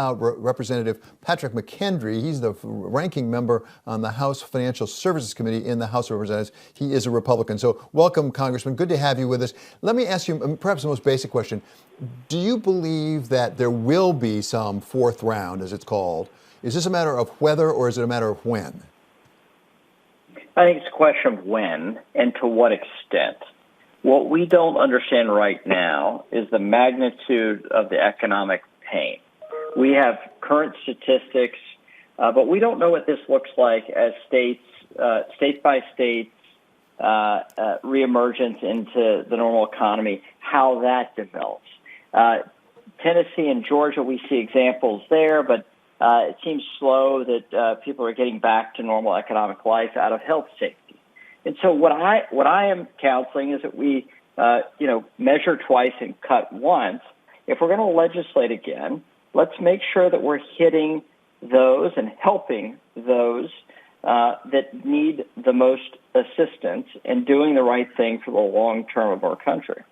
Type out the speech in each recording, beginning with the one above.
Representative Patrick McHenry. He's the ranking member on the House Financial Services Committee in the House of Representatives. He is a Republican. So welcome, Congressman. Good to have you with us. Let me ask you perhaps the most basic question. Do you believe that there will be some fourth round, as it's called? Is this a matter of whether or is it a matter of when? I think it's a question of when and to what extent. What we don't understand right now is the magnitude of the economic pain. We have current statistics, but we don't know what this looks like as state by state reemergence into the normal economy, how that develops. Tennessee and Georgia, we see examples there, but it seems slow that people are getting back to normal economic life out of health safety. And so what I am counseling is that we measure twice and cut once. If we're going to legislate again, let's make sure that we're hitting those and helping those that need the most assistance and doing the right thing for the long term of our country.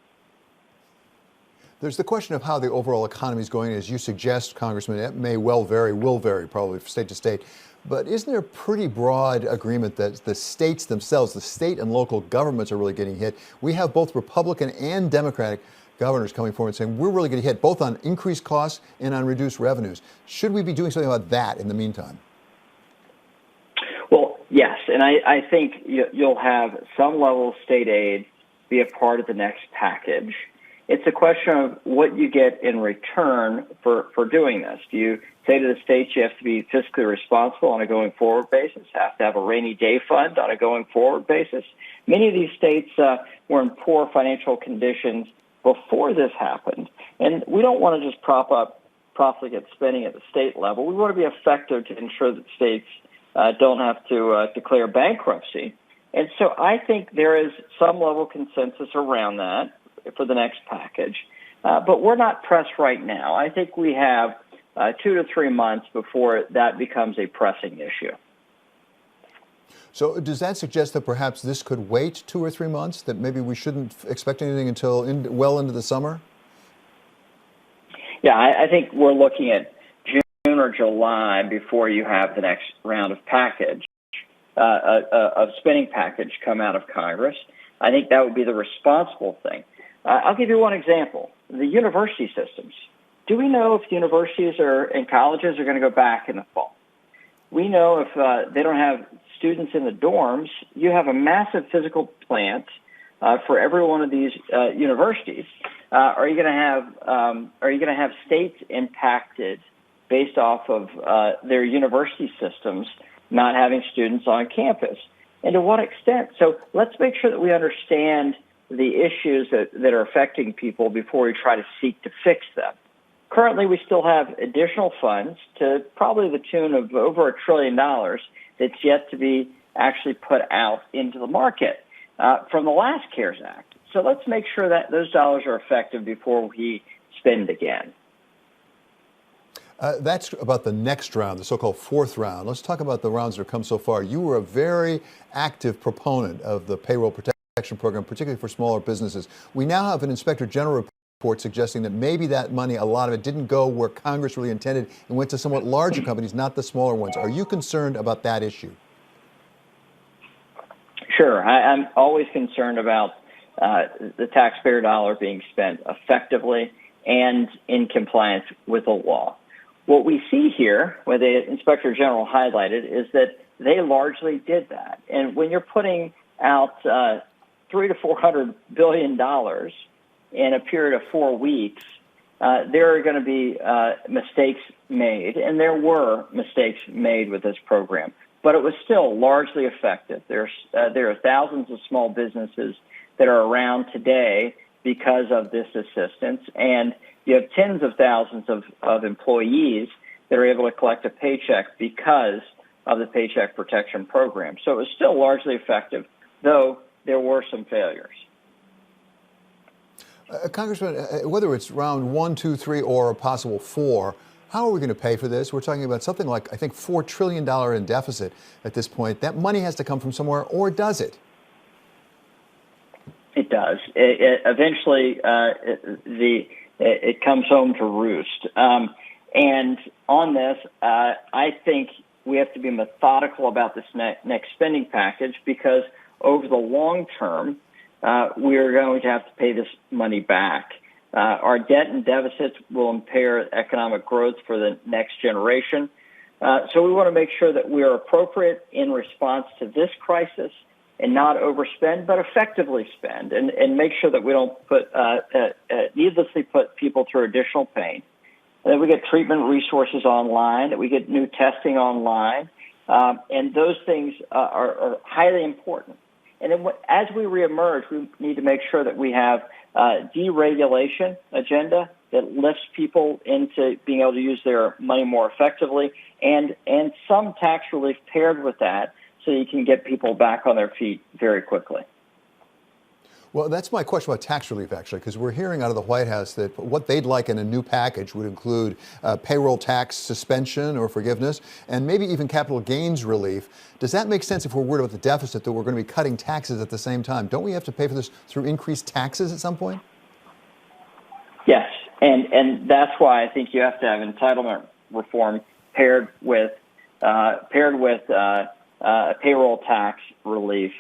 There's the question of how the overall economy is going. As you suggest, Congressman, it may well vary, will vary probably from state to state. But isn't there a pretty broad agreement that the states themselves, the state and local governments are really getting hit? We have both Republican and Democratic governors coming forward saying we're really getting hit both on increased costs and on reduced revenues. Should we be doing something about that in the meantime? Well, yes, and I think you'll have some level of state aid be a part of the next package. It's a question of what you get in return for doing this. Do you say to the states you have to be fiscally responsible on a going forward basis, have to have a rainy day fund on a going forward basis? Many of these states were in poor financial conditions before this happened, and we don't want to just prop up profligate spending at the state level. We want to be effective to ensure that states don't have to declare bankruptcy. And so I think there is some level of consensus around that for the next package, but we're not pressed right now. I think we have 2 to 3 months before that becomes a pressing issue. So does that suggest that perhaps this could wait 2 or 3 months, that maybe we shouldn't expect anything until well into the summer? Yeah, I think we're looking at June or July before you have the next round of spending package come out of Congress. I think that would be the responsible thing. I'll give you one example. The university systems. Do we know if universities and colleges are going to go back in the fall? We know if they don't have students in the dorms, you have a massive physical plant for every one of these universities. Are you going to have states impacted based off of their university systems not having students on campus? And to what extent? So let's make sure that we understand the issues that are affecting people before we try to seek to fix them. Currently, we still have additional funds to probably the tune of over $1 trillion that's yet to be actually put out into the market from the last CARES Act. So let's make sure that those dollars are effective before we spend again. That's about the next round, the so-called fourth round. Let's talk about the rounds that have come so far. You were a very active proponent of the Payroll Protection program, particularly for smaller businesses. We now have an Inspector General report suggesting that maybe that money, a lot of it, didn't go where Congress really intended and went to somewhat larger companies, not the smaller ones. Are you concerned about that issue? Sure. I'm always concerned about the taxpayer dollar being spent effectively and in compliance with the law. What we see here, what the Inspector General highlighted, is that they largely did that. And when you're putting out $300 to $400 billion in a period of 4 weeks, there are going to be mistakes made, and there were mistakes made with this program. But it was still largely effective. There are thousands of small businesses that are around today because of this assistance, and you have tens of thousands of employees that are able to collect a paycheck because of the Paycheck Protection Program. So it was still largely effective, though there were some failures. Congressman, whether it's round 1, 2, 3, or a possible 4, how are we going to pay for this? We're talking about something like, I think, $4 trillion in deficit at this point. That money has to come from somewhere, or does it? It does. Eventually, it comes home to roost. And on this, I think we have to be methodical about this next spending package, because over the long term, we are going to have to pay this money back. Our debt and deficits will impair economic growth for the next generation. So we want to make sure that we are appropriate in response to this crisis and not overspend, but effectively spend, and make sure that we don't needlessly put people through additional pain. And that we get treatment resources online, that we get new testing online, and those things are highly important. And then as we reemerge, we need to make sure that we have a deregulation agenda that lifts people into being able to use their money more effectively, and some tax relief paired with that, so you can get people back on their feet very quickly. Well, that's my question about tax relief, actually, because we're hearing out of the White House that what they'd like in a new package would include payroll tax suspension or forgiveness, and maybe even capital gains relief. Does that make sense if we're worried about the deficit, that we're going to be cutting taxes at the same time? Don't we have to pay for this through increased taxes at some point? Yes, and that's why I think you have to have entitlement reform paired with a payroll tax relief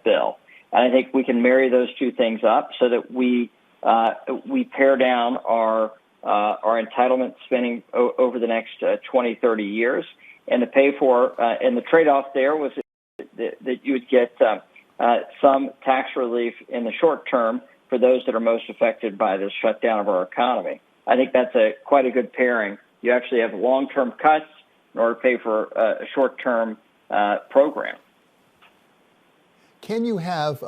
bill. And I think we can marry those two things up so that we pare down our entitlement spending over the next 20, 30 years, and to pay for and the trade-off there was that you would get some tax relief in the short term for those that are most affected by the shutdown of our economy. I think that's quite a good pairing. You actually have long-term cuts in order to pay for a short-term program. Can you have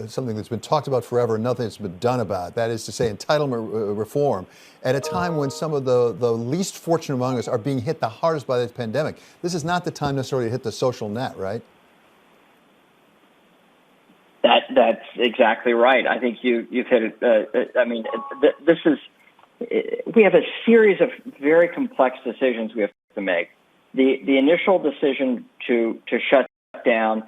something that's been talked about forever and nothing that's been done about, that is to say entitlement reform, at a time when some of the least fortunate among us are being hit the hardest by this pandemic? This is not the time necessarily to hit the social net, right? That's exactly right. I think you've hit it. We have a series of very complex decisions we have to make. The initial decision to shut down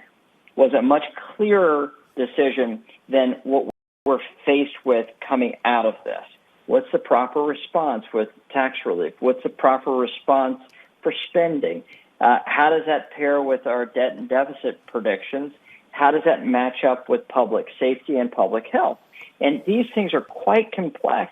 was a much clearer decision than what we're faced with coming out of this. What's the proper response with tax relief? What's the proper response for spending? How does that pair with our debt and deficit predictions? How does that match up with public safety and public health? And these things are quite complex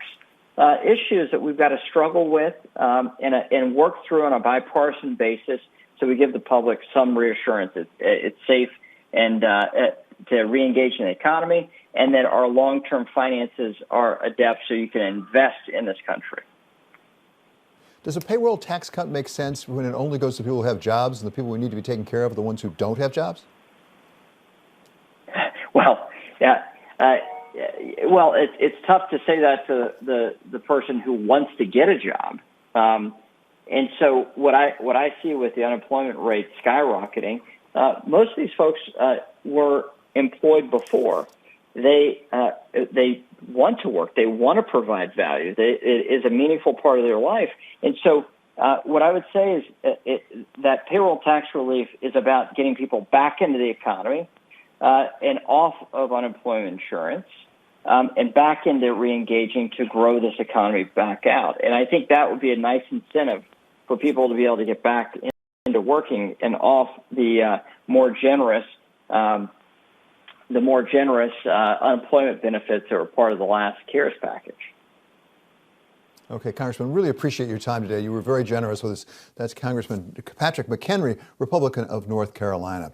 issues that we've got to struggle with and work through on a bipartisan basis, so we give the public some reassurance that it's safe and to reengage in the economy, and that our long-term finances are adept so you can invest in this country. Does a payroll tax cut make sense when it only goes to people who have jobs, and the people who need to be taken care of are the ones who don't have jobs? Well, yeah. It's tough to say that to the person who wants to get a job. And so what I see with the unemployment rate skyrocketing, most of these folks were employed before. They want to work. They want to provide value. It is a meaningful part of their life. And so what I would say is that payroll tax relief is about getting people back into the economy and off of unemployment insurance and back into reengaging to grow this economy back out. And I think that would be a nice incentive for people to be able to get back into working and off the more generous unemployment benefits that were part of the last CARES package. Okay, Congressman, really appreciate your time today. You were very generous with us. That's Congressman Patrick McHenry, Republican of North Carolina.